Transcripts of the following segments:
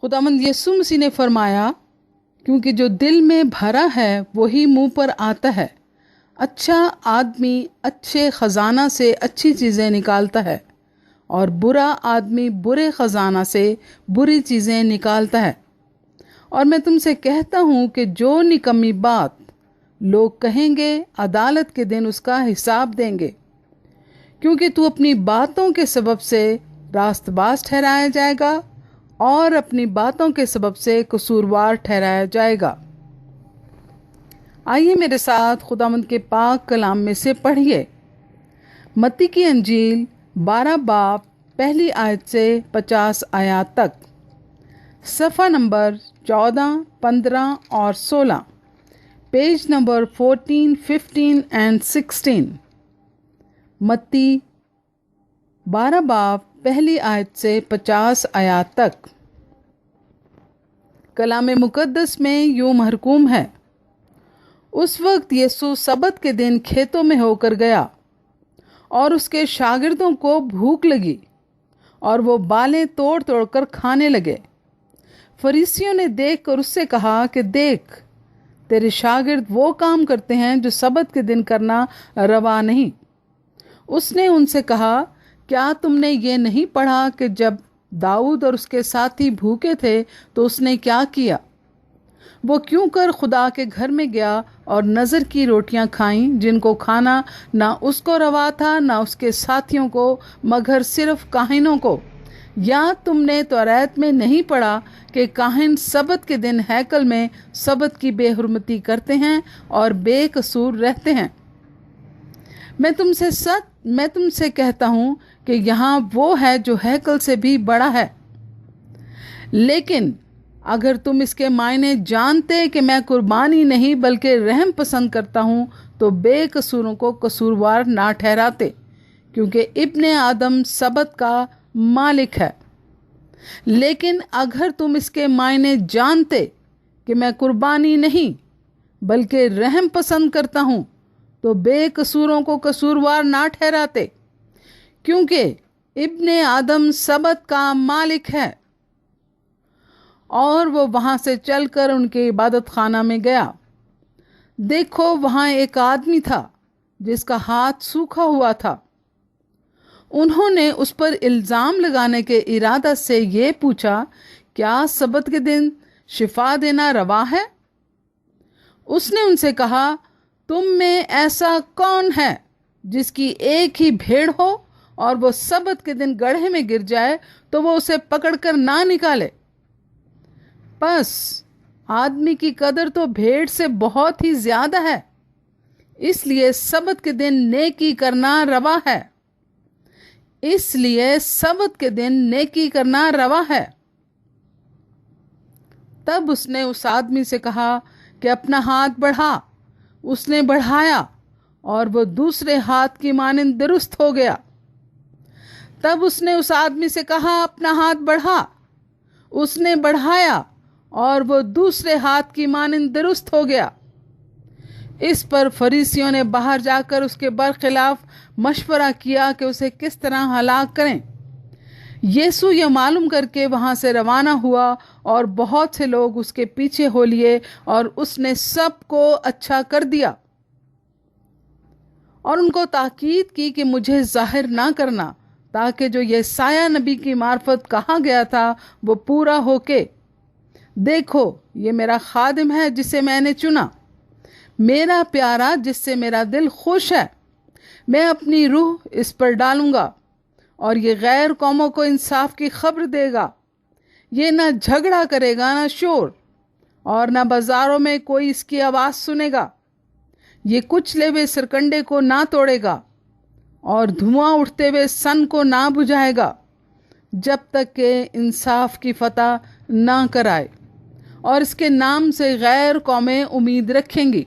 खुदावंद यीशु मसीह ने फरमाया, क्योंकि जो दिल में भरा है वही मुंह पर आता है। अच्छा आदमी अच्छे खजाना से अच्छी चीज़ें निकालता है और बुरा आदमी बुरे खजाना से बुरी चीज़ें निकालता है। और मैं तुमसे कहता हूँ कि जो निकम्मी बात लोग कहेंगे अदालत के दिन उसका हिसाब देंगे, क्योंकि तू अपनी बातों के सबब से रास्तबाज ठहराया जाएगा और अपनी बातों के सबब से कसूरवार ठहराया जाएगा। आइए मेरे साथ खुदावंद के पाक कलाम में से पढ़िए। मत्ती की अंजील 12 बाब पहली आयत से 50 आयत तक, सफ़ा नंबर 14, 15 और 16, पेज नंबर 14, 15 एंड 16। मत्ती 12 बाब पहली आयत से 50 आयत तक। कलाम मुकद्दस में यूं महरकूम है, उस वक्त यीशु सबत के दिन खेतों में होकर गया और उसके शागिर्दों को भूख लगी और वो बालें तोड़ तोड़ कर खाने लगे। फरीसियों ने देखकर उससे कहा कि देख, तेरे शागिर्द वो काम करते हैं जो सबत के दिन करना रवा नहीं। उसने उनसे कहा, क्या तुमने ये नहीं पढ़ा कि जब दाऊद और उसके साथी भूखे थे तो उसने क्या किया? वो क्यों कर खुदा के घर में गया और नज़र की रोटियां खाईं, जिनको खाना ना उसको रवा था ना उसके साथियों को, मगर सिर्फ काहिनों को। या तुमने तौरात में नहीं पढ़ा कि काहिन सबत के दिन हैकल में सबत की बेहुरमती करते हैं और बेकसूर रहते हैं? मैं तुमसे कहता हूँ कि यहाँ वो है जो हैकल से भी बड़ा है। लेकिन अगर तुम इसके मायने जानते कि मैं कुर्बानी नहीं बल्कि रहम पसंद करता हूँ, तो बेकसूरों को कसूरवार ना ठहराते, क्योंकि इब्ने आदम सबत का मालिक है। लेकिन अगर तुम इसके मायने जानते कि मैं कुर्बानी नहीं बल्कि रहम पसंद करता हूँ, तो बेकसूरों को कसूरवार ना ठहराते, क्योंकि इब्ने आदम सबत का मालिक है। और वो वहां से चलकर उनके इबादत खाना में गया। देखो, वहां एक आदमी था जिसका हाथ सूखा हुआ था। उन्होंने उस पर इल्जाम लगाने के इरादा से ये पूछा, क्या सबत के दिन शिफा देना रवा है? उसने उनसे कहा, तुम में ऐसा कौन है जिसकी एक ही भेड़ हो और वो सबत के दिन गड्ढे में गिर जाए तो वो उसे पकड़कर ना निकाले? बस आदमी की कदर तो भेड़ से बहुत ही ज्यादा है, इसलिए सबत के दिन नेकी करना रवा है। तब उसने उस आदमी से कहा कि अपना हाथ बढ़ा। उसने बढ़ाया और वो दूसरे हाथ की मानिंद दुरुस्त हो गया। तब उसने उस आदमी से कहा, अपना हाथ बढ़ा। उसने बढ़ाया और वो दूसरे हाथ की मानिंद दुरुस्त हो गया। इस पर फरीसियों ने बाहर जाकर उसके बरखिलाफ मशवरा किया कि उसे किस तरह हलाक करें। यीशु यह मालूम करके वहां से रवाना हुआ और बहुत से लोग उसके पीछे हो लिए और उसने सबको अच्छा कर दिया और उनको ताकीद की कि मुझे जाहिर ना करना, ताकि जो यसाया नबी की मार्फत कहा गया था वो पूरा होके, देखो ये मेरा खादिम है जिसे मैंने चुना, मेरा प्यारा जिससे मेरा दिल खुश है। मैं अपनी रूह इस पर डालूंगा और ये गैर कौमों को इंसाफ की खबर देगा। ये ना झगड़ा करेगा ना शोर, और ना बाजारों में कोई इसकी आवाज़ सुनेगा। ये कुचले हुए सरकंडे को ना तोड़ेगा और धुआं उठते हुए सन को ना बुझाएगा, जब तक कि इंसाफ की फतह ना कराए। और इसके नाम से गैर कौमें उम्मीद रखेंगी।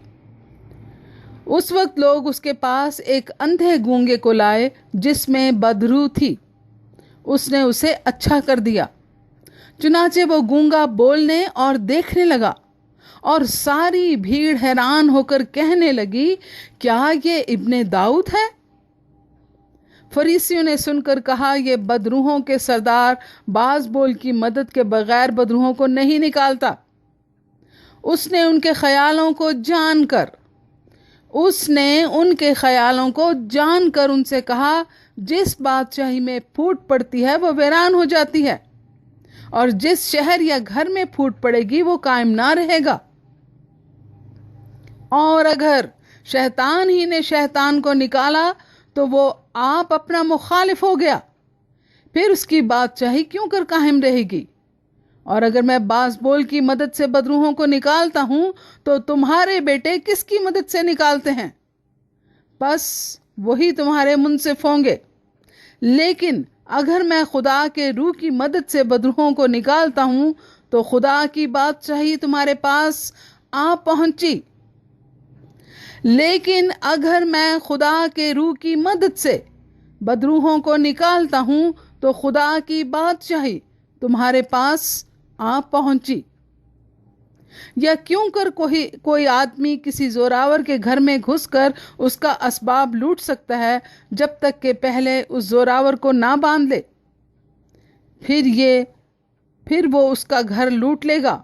उस वक्त लोग उसके पास एक अंधे गूंगे को लाए जिसमें बदरू थी। उसने उसे अच्छा कर दिया। चुनाचे वो गूंगा बोलने और देखने लगा और सारी भीड़ हैरान होकर कहने लगी, क्या ये इब्ने दाऊद है? फरीसियों ने सुनकर कहा, ये बदरूहों के सरदार बाज बोल की मदद के बगैर बदरूहों को नहीं निकालता। उसने उनके ख्यालों को जानकर उनसे कहा, जिस बादशाही में फूट पड़ती है वो वीरान हो जाती है, और जिस शहर या घर में फूट पड़ेगी वो कायम ना रहेगा। और अगर शैतान ही ने शैतान को निकाला तो वो आप अपना मुखालिफ हो गया, फिर उसकी बादशाही क्यों कर कायम रहेगी। और अगर मैं बाजबोल की मदद से बदरूहों को निकालता हूं तो तुम्हारे बेटे किसकी मदद से निकालते हैं? बस वही तुम्हारे मुंसिफ होंगे। लेकिन अगर मैं खुदा के रूह की मदद से बदरूहों को निकालता हूं तो खुदा की बादशाही तुम्हारे पास आ पहुंची। लेकिन अगर मैं खुदा के रूह की मदद से बदरूहों को निकालता हूं तो खुदा की बादशाही तुम्हारे पास आ पहुंची। या क्यों कर कोई आदमी किसी जोरावर के घर में घुसकर उसका असबाब लूट सकता है जब तक कि पहले उस जोरावर को ना बांध ले, फिर वो उसका घर लूट लेगा।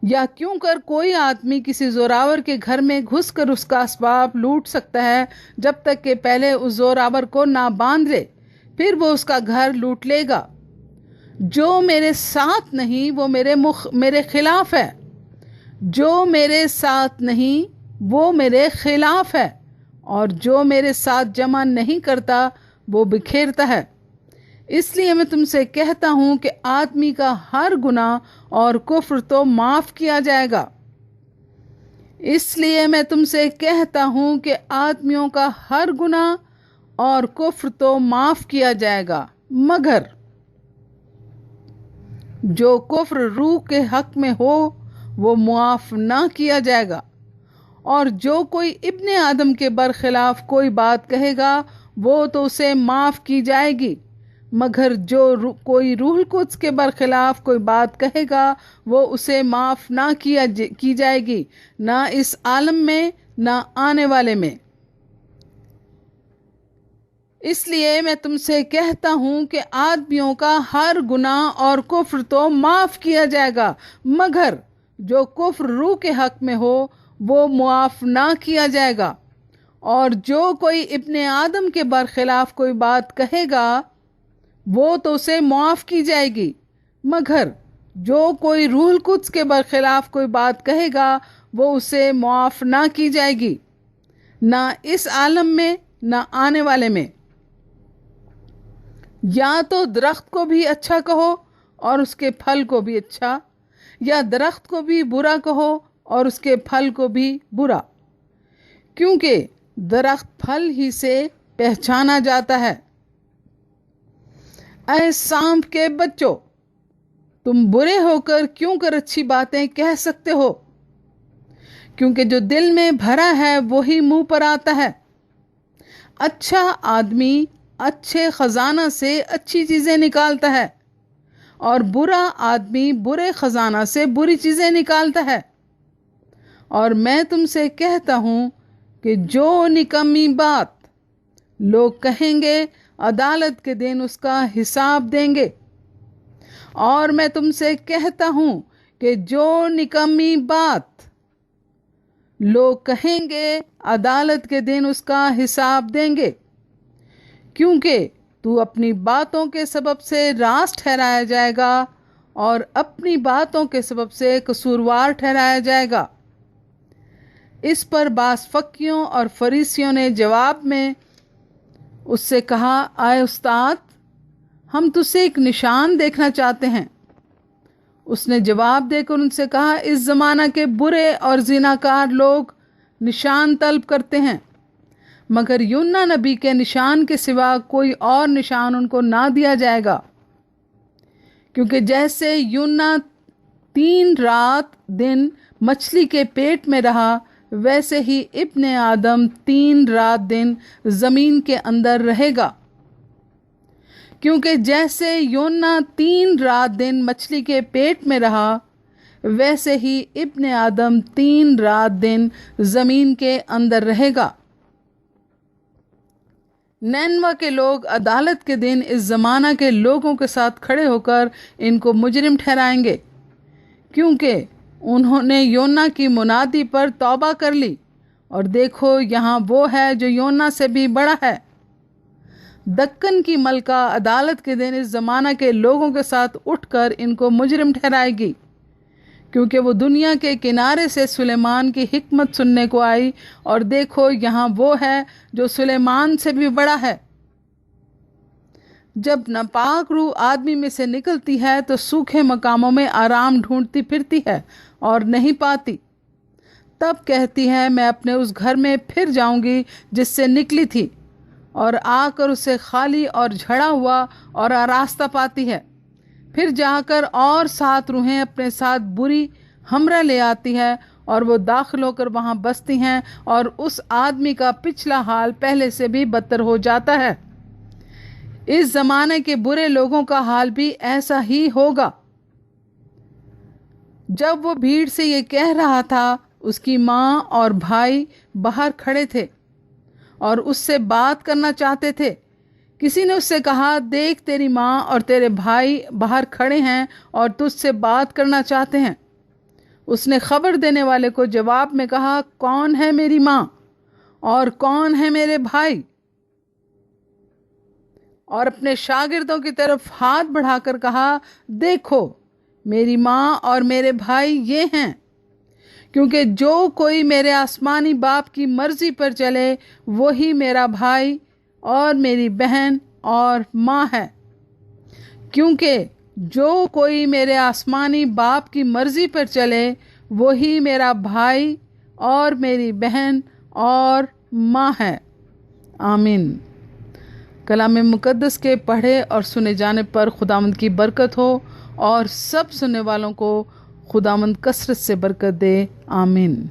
या क्यों कर कोई आदमी किसी जोरावर के घर में घुसकर उसका असबाब लूट सकता है जब तक कि पहले उस जोरावर को ना बांध ले, फिर वो उसका घर लूट लेगा। जो मेरे साथ नहीं वो मेरे खिलाफ है, जो मेरे साथ नहीं वो मेरे खिलाफ है, और जो मेरे साथ जमा नहीं करता वो बिखेरता है। इसलिए मैं तुमसे कहता हूं कि आदमी का हर गुनाह और कुफ्र तो माफ किया जाएगा। इसलिए मैं तुमसे कहता हूं कि आदमियों का हर गुनाह और कुफ्र तो माफ किया जाएगा, मगर जो कुफ्र रूह के हक में हो वो मुआफ ना किया जाएगा। और जो कोई इब्ने आदम के बरखिलाफ कोई बात कहेगा वो तो उसे माफ की जाएगी, मगर जो कोई रूहुल कुद्स के बरखिलाफ कोई बात कहेगा वो उसे माफ ना की जाएगी, ना इस आलम में ना आने वाले में। इसलिए मैं तुमसे कहता हूं कि आदमियों का हर गुनाह और कुफ्र तो माफ किया जाएगा, मगर जो कुफ्र रूह के हक में हो वो मुआफ ना किया जाएगा। और जो कोई इब्ने आदम के बरखिलाफ कोई बात कहेगा वो तो उसे मुआफ की जाएगी, मगर जो कोई रूहुल कुद्स के बरखिलाफ कोई बात कहेगा वो उसे मुआफ ना की जाएगी, ना इस आलम में ना आने वाले में। या तो दरख्त को भी अच्छा कहो और उसके फल को भी अच्छा, या दरख्त को भी बुरा कहो और उसके फल को भी बुरा, क्योंकि दरख्त फल ही से पहचाना जाता है। ऐ सांप के बच्चों, तुम बुरे होकर क्यों कर अच्छी बातें कह सकते हो? क्योंकि जो दिल में भरा है वही मुंह पर आता है। अच्छा आदमी अच्छे खजाना से अच्छी चीजें निकालता है, और बुरा आदमी बुरे खजाना से बुरी चीजें निकालता है। और मैं तुमसे कहता हूं कि जो निकम्मी बात लोग कहेंगे अदालत के दिन उसका हिसाब देंगे। और मैं तुमसे कहता हूं कि जो निकम्मी बात लोग कहेंगे अदालत के दिन उसका हिसाब देंगे, क्योंकि तू अपनी बातों के सबब से रास्त ठहराया जाएगा और अपनी बातों के सबब से कसूरवार ठहराया जाएगा। इस पर बास फक्कियों और फरीसियों ने जवाब में उससे कहा, आए उस्ताद, हम तुझसे एक निशान देखना चाहते हैं। उसने जवाब देकर उनसे कहा, इस ज़माना के बुरे और ज़िनाकार लोग निशान तलब करते हैं, मगर यूना नबी के निशान के सिवा कोई और निशान उनको ना दिया जाएगा। क्योंकि जैसे यूना 3 रात दिन मछली के पेट में रहा, वैसे ही इब्ने आदम 3 रात दिन ज़मीन के अंदर रहेगा। क्योंकि जैसे यूना 3 रात दिन मछली के पेट में रहा, वैसे ही इब्ने आदम 3 रात दिन ज़मीन के अंदर रहेगा। नैनवा के लोग अदालत के दिन इस ज़माना के लोगों के साथ खड़े होकर इनको मुजरिम ठहराएंगे, क्योंकि उन्होंने योना की मुनादी पर तौबा कर ली, और देखो यहाँ वो है जो योना से भी बड़ा है। दक्कन की मलका अदालत के दिन इस ज़माना के लोगों के साथ उठकर इनको मुजरिम ठहराएगी, क्योंकि वो दुनिया के किनारे से सुलेमान की हिकमत सुनने को आई, और देखो यहाँ वो है जो सुलेमान से भी बड़ा है। जब नापाक रूह आदमी में से निकलती है तो सूखे मकामों में आराम ढूंढती फिरती है और नहीं पाती। तब कहती है, मैं अपने उस घर में फिर जाऊंगी जिससे निकली थी, और आकर उसे खाली और झड़ा हुआ और आरास्ता पाती है। फिर जाकर और 7 रूहें अपने साथ बुरी हमरा ले आती है, और वो दाखिल होकर वहाँ बसती हैं, और उस आदमी का पिछला हाल पहले से भी बदतर हो जाता है। इस ज़माने के बुरे लोगों का हाल भी ऐसा ही होगा। जब वो भीड़ से ये कह रहा था, उसकी माँ और भाई बाहर खड़े थे और उससे बात करना चाहते थे। किसी ने उससे कहा, देख तेरी माँ और तेरे भाई बाहर खड़े हैं और तुझसे बात करना चाहते हैं। उसने खबर देने वाले को जवाब में कहा, कौन है मेरी माँ और कौन है मेरे भाई? और अपने शागिर्दों की तरफ हाथ बढ़ाकर कहा, देखो मेरी माँ और मेरे भाई ये हैं, क्योंकि जो कोई मेरे आसमानी बाप की मर्जी पर चले वही मेरा भाई और मेरी बहन और माँ है। क्योंकि जो कोई मेरे आसमानी बाप की मर्जी पर चले वही मेरा भाई और मेरी बहन और माँ है। आमीन। कलाम मुकद्दस के पढ़े और सुने जाने पर खुदावंद की बरकत हो, और सब सुनने वालों को खुदावंद कसरत से बरकत दे। आमीन।